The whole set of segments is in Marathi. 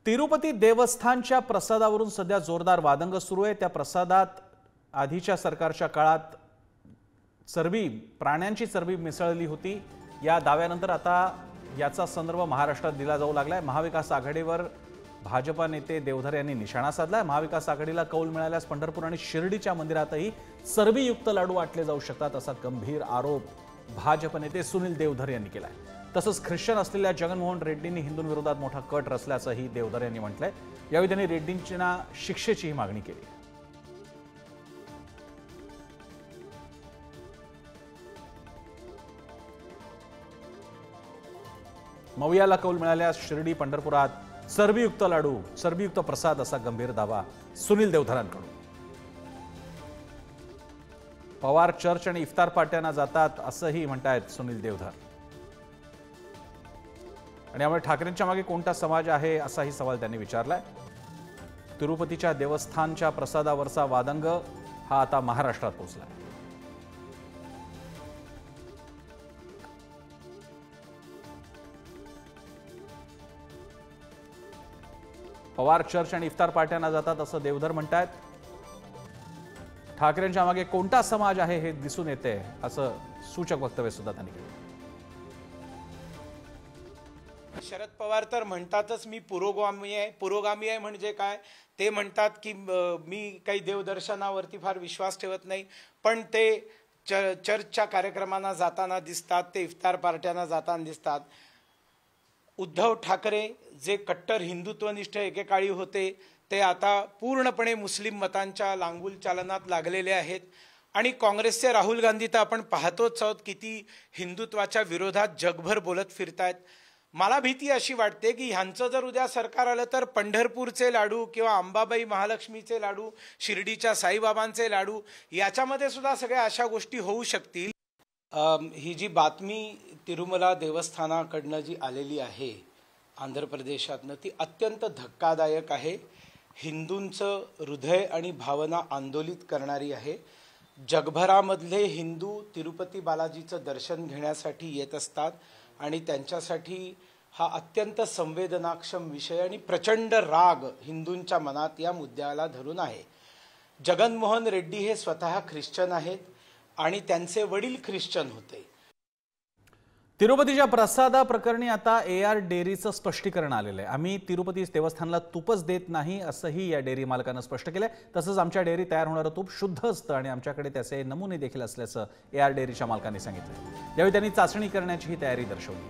तिरुपती देवस्थानच्या प्रसादावरून सध्या जोरदार वादंग सुरू आहे। त्या प्रसादात आधीच्या सरकारच्या काळात प्राण्यांची चरबी मिसळली होती। या दाव्यानंतर आता याचा संदर्भ महाराष्ट्रात दिला जाऊ लागलाय। महाविकास आघाडीवर भाजपा नेते देवधर यांनी निशाणा साधलाय। महाविकास आघाडीला कौल मिळाल्यास पंढरपूर आणि शिर्डीच्या मंदिरातही चरबीयुक्त लाडू वाटले जाऊ शकतात असा गंभीर आरोप भाजप नेते सुनील देवधर यांनी केलाय। तसंच ख्रिश्चन असलेल्या जगनमोहन रेड्डींनी हिंदूंविरोधात मोठा कट रचल्याचंही देवधर यांनी म्हटलंय। यावेळी त्यांनी रेड्डींच्या शिक्षेचीही मागणी केली। मवियाला कौल मिळाल्यास शिर्डी पंढरपुरात चरबीयुक्त लाडू चरबीयुक्त प्रसाद असा गंभीर दावा सुनील देवधरांकडून। पवार चर्च आणि इफ्तार पार्ट्यांना जातात असंही म्हणतायत सुनील देवधर। आणि यामुळे ठाकरेंच्या मागे कोणता समाज आहे असाही सवाल त्यांनी विचारलाय। तिरुपतीच्या देवस्थानच्या प्रसादावरचा वादंग हा आता महाराष्ट्रात पोहोचलाय। पवार चर्च आणि इफ्तार पार्ट्यांना जातात असं देवधर म्हणतायत। ठाकरेंच्या मागे कोणता समाज आहे हे दिसून येते असं सूचक वक्तव्य सुद्धा त्यांनी केलं। शरद पवार तर म्हणतातच मी पुरोगामी आहे म्हणजे काय ते म्हणतात की मी काही देवदर्शनावरती फार विश्वास ठेवत नाही, पण ते चर्चच्या कार्यक्रमांना जाताना दिसतात, ते इफ्तार पार्ट्यांना जाताना दिसतात। उद्धव ठाकरे जे कट्टर हिंदुत्वनिष्ठ एकेकाळी होते ते आता पूर्णपणे मुस्लिम मतांच्या लांगुल चालनात लागलेले आहेत। आणि काँग्रेसचे राहुल गांधी तर आपण पाहतोच आहोत किती हिंदुत्वाच्या विरोधात जगभर बोलत फिरतायत। मला भीती अशी वाटते की ह्यांचं जर उद्या सरकार आलं तर पंढरपूरचे लाडू किंवा अंबाबाई महालक्ष्मीचे लाडू, शिर्डीच्या साईबाबांचे लाडू याच्यामध्ये सुद्धा सगळ्या अशा गोष्टी होऊ शकतील। ही जी बातमी तिरुमला देवस्थानाकडनं जी आलेली आहे आंध्र प्रदेशातनं ती अत्यंत धक्कादायक आहे। हिंदूंचं हृदय आणि भावना आंदोलित करणारी आहे। जगभरामधले हिंदू तिरुपती बालाजीचं दर्शन घेण्यासाठी येत असतात आणि त्यांच्यासाठी हा अत्यंत संवेदनाक्षम विषय आणि प्रचंड राग हिंदूंच्या मनात या मुद्द्याला धरून आहे। जगनमोहन रेड्डी हे स्वतः ख्रिश्चन आहेत आणि त्यांचे वडील ख्रिश्चन होते। तिरुपतीच्या प्रसादा प्रकरणी आता AR डेअरीचं स्पष्टीकरण आलेलं आहे। आम्ही तिरुपती देवस्थानला तूपच देत नाही असंही या डेअरी मालकानं स्पष्ट केलंय। तसंच आमच्या डेअरी तयार होणारं तूप शुद्ध असतं आणि आमच्याकडे त्याचे नमुने देखील असल्याचं AR डेअरीच्या मालकांनी सांगितलं। यावेळी त्यांनी चाचणी करण्याचीही तयारी दर्शवली।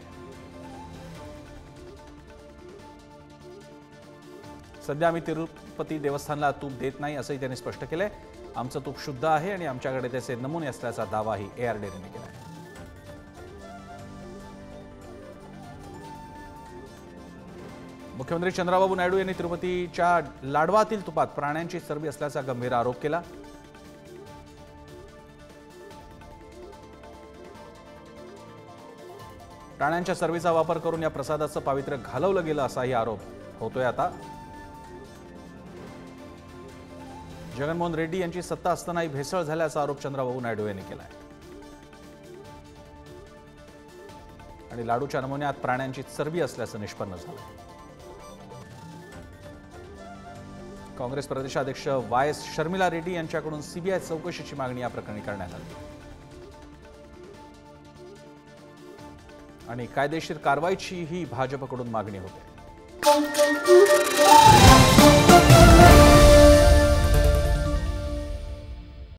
सध्या आम्ही तिरुपती देवस्थानला तूप देत नाही असंही त्यांनी स्पष्ट केलंय। आमचं तूप शुद्ध आहे आणि आमच्याकडे त्याचे नमुने असल्याचा दावाही AR डेअरीने केला आहे। मुख्यमंत्री चंद्रबाबू नायडू यांनी तिरुपतीच्या लाडवातील तुपात प्राण्यांची चरबी असल्याचा गंभीर आरोप केला। प्राण्यांच्या चरबीचा वापर करून या प्रसादाचं पावित्र्य घालवलं गेलं असाही आरोप होतोय आता। जगनमोहन रेड्डी यांची सत्ता असतानाही भेसळ झाल्याचा आरोप चंद्रबाबू नायडू यांनी केलाय आणि लाडूच्या नमुन्यात प्राण्यांची चरबी असल्याचं निष्पन्न झालं। काँग्रेस प्रदेशाध्यक्ष YS शर्मिला रेड्डी यांच्याकडून CBI चौकशीची मागणी या प्रकरणी करण्यात आली आणि कायदेशीर कारवाईचीही भाजपकडून मागणी होते।